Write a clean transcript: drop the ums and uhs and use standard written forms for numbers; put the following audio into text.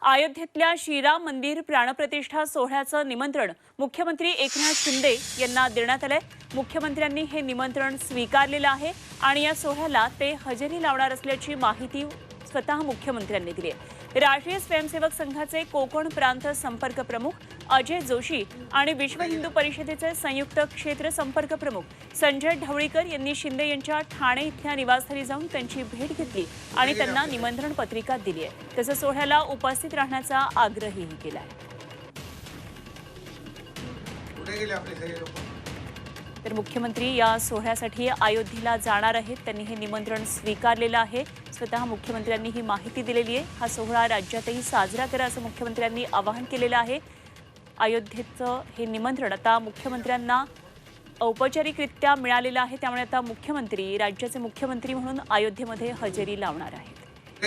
अयोध्येतल्या श्रीराम मंदिर प्राणप्रतिष्ठा सोहळ्याचं निमंत्रण मुख्यमंत्री एकनाथ शिंदे यांना देण्यात आलंय। मुख्यमंत्र्यांनी हे निमंत्रण स्वीकारलेलं आहे आणि या सोहळ्याला ते हजेरी लावणार असल्याची माहिती स्वतः मुख्यमंत्र्यांनी दिली आहे। राष्ट्रीय स्वयंसेवक संघाचे कोकण प्रांत संपर्क प्रमुख अजय जोशी आणि विश्व हिंदू परिषदेचे संयुक्त क्षेत्र संपर्क प्रमुख संजय ढवळीकर यांनी शिंदे यांच्या ठाणे इथल्या निवासस्थानी जाऊन त्यांची भेट घेतली आणि त्यांना निमंत्रण पत्रिका दिली आहे। तसंच सोहळ्याला उपस्थित राहण्याचा आग्रहही केला आहे। तर मुख्यमंत्री या सोहळ्यासाठी अयोध्येला जाणार आहेत। त्यांनी हे निमंत्रण स्वीकारलेलं आहे। स्वतः मुख्यमंत्र्यांनी ही माहिती दिलेली आहे। हा सोहळा राज्यातही साजरा करा असं मुख्यमंत्र्यांनी आवाहन केलेलं आहे। अयोध्येचं हे निमंत्रण आता मुख्यमंत्र्यांना औपचारिकरित्या मिळालेलं आहे, त्यामुळे आता मुख्यमंत्री राज्याचे मुख्यमंत्री म्हणून अयोध्येमध्ये हजेरी लावणार आहेत।